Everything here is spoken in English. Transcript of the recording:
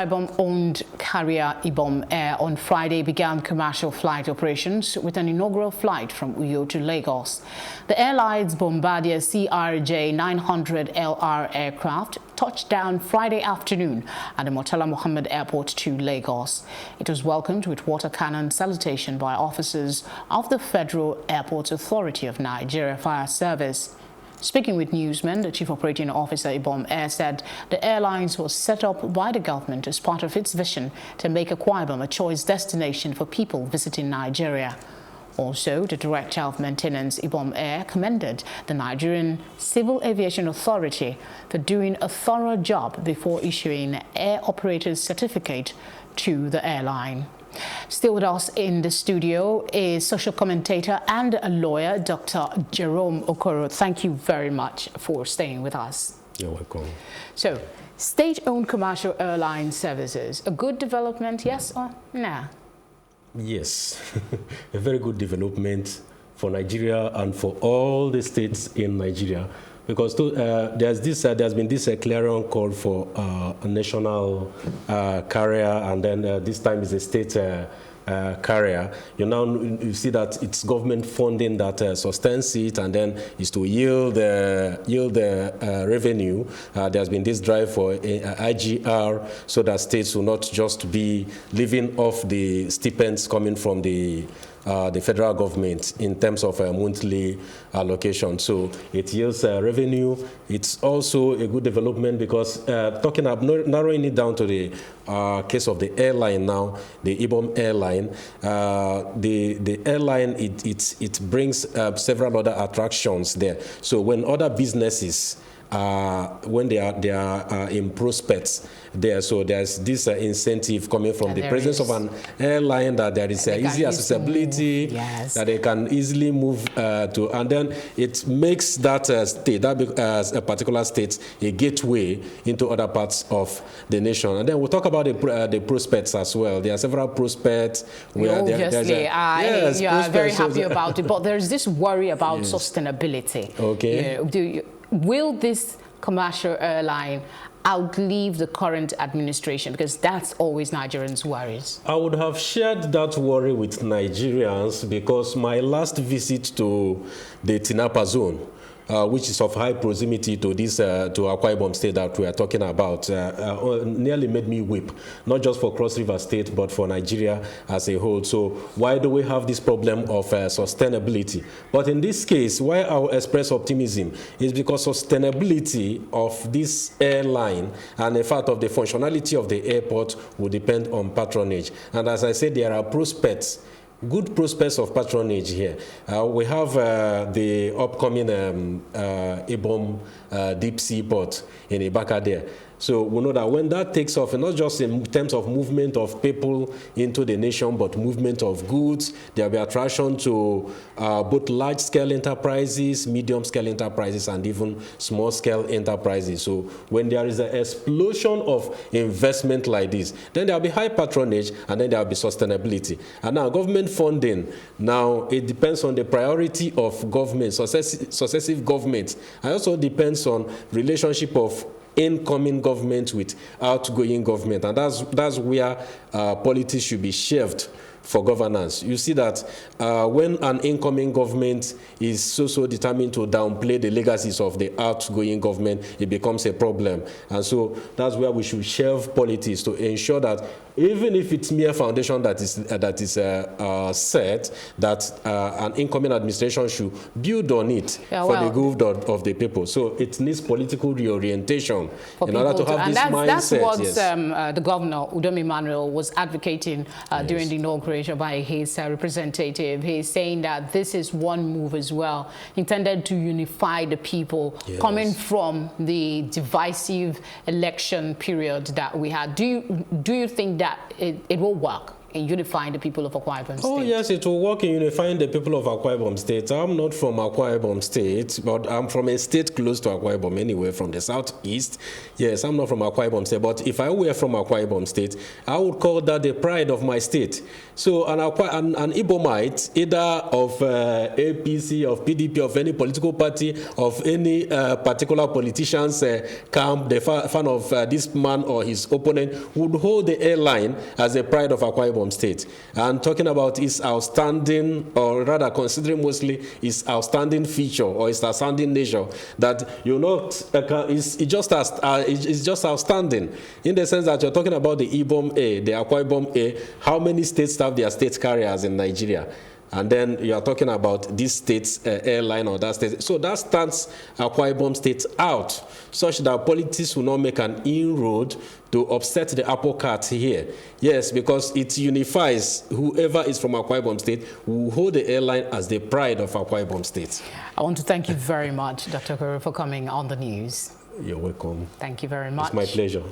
Akwa Ibom-owned carrier Ibom Air on Friday began commercial flight operations with an inaugural flight from Uyo to Lagos. The airline's Bombardier CRJ-900LR aircraft touched down Friday afternoon at the Murtala Muhammed Airport to Lagos. It was welcomed with water cannon salutation by officers of the Federal Airports Authority of Nigeria Fire Service. Speaking with newsmen, the Chief Operating Officer Ibom Air said the airlines was set up by the government as part of its vision to make Akwa Ibom a choice destination for people visiting Nigeria. Also, the Director of Maintenance, Ibom Air, commended the Nigerian Civil Aviation Authority for doing a thorough job before issuing an air operator's certificate to the airline. Still with us in the studio is social commentator and a lawyer, Dr. Jerome Okoro. Thank you very much for staying with us. You're welcome. So, state-owned commercial airline services, a good development, yes or no? Yes, a very good development for Nigeria and for all the states in Nigeria. Because there's been this clarion call for a national carrier, and then this time is a state carrier. You see that it's government funding that sustains it, and then is to yield the revenue. There's been this drive for IGR, so that states will not just be living off the stipends coming from the federal government in terms of monthly allocation. So it yields revenue. It's also a good development because narrowing it down to the case of the airline now, the Ibom Airline, the airline, it brings several other attractions there. So when other businesses when they are in prospects there, so there's this incentive coming from the presence of an airline, that there is easy accessibility, yes, that they can easily move to, and then it makes that state, a particular state, a gateway into other parts of the nation. And then we'll talk about the prospects as well. There are several prospects where obviously you are very happy about it, but there's this worry about sustainability. Okay. Will this commercial airline outlive the current administration? Because that's always Nigerians' worries. I would have shared that worry with Nigerians because my last visit to the Tinapa zone, which is of high proximity to this to Akwa Ibom State that we are talking about, nearly made me weep, not just for Cross River State, but for Nigeria as a whole. So why do we have this problem of sustainability? But in this case, why I will express optimism is because sustainability of this airline and in fact of the functionality of the airport will depend on patronage. And as I said, there are prospects, good prospects of patronage here. We have the upcoming Ibom deep sea port in Ibaka there. So we know that when that takes off, and not just in terms of movement of people into the nation, but movement of goods, there will be attraction to both large-scale enterprises, medium-scale enterprises, and even small-scale enterprises. So when there is an explosion of investment like this, then there will be high patronage, and then there will be sustainability. And now government funding, now it depends on the priority of government, successive governments. It also depends on relationship of incoming government with outgoing government, and that's where politics should be shelved for governance. You see that when an incoming government is so determined to downplay the legacies of the outgoing government, it becomes a problem. And so that's where we should shelve politics to ensure that even if it's mere foundation that is set, that an incoming administration should build on it for the good of the people. So it needs political reorientation in order to have this mindset. That's what the governor, Udom Emmanuel, was advocating during the inauguration by his representative. He's saying that this is one move as well, intended to unify the people coming from the divisive election period that we had. Do you think that it will work? in unifying the people of Akwa Ibom State? Oh, yes, it will work in unifying the people of Akwa Ibom State. I'm not from Akwa Ibom State, but I'm from a state close to Akwa Ibom anyway, from the southeast. Yes, I'm not from Akwa Ibom State, but if I were from Akwa Ibom State, I would call that the pride of my state. So an Ibomite, either of APC, of PDP, of any political party, of any particular politician's camp, the fan of this man or his opponent, would hold the airline as a pride of Akwa Ibom State. And talking about its outstanding, or rather considering mostly its outstanding feature or its outstanding nature, that it's just outstanding in the sense that you're talking about the Ibom Air, the Akwa Ibom Air. How many states have their state carriers in Nigeria? And then you are talking about this state's airline or that state. So that stands Akwa Ibom State out, such that politics will not make an inroad to upset the apple cart here. Yes, because it unifies whoever is from Akwa Ibom State, who hold the airline as the pride of Akwa Ibom State. I want to thank you very much, Dr. Okoro, for coming on the news. You're welcome. Thank you very much. It's my pleasure.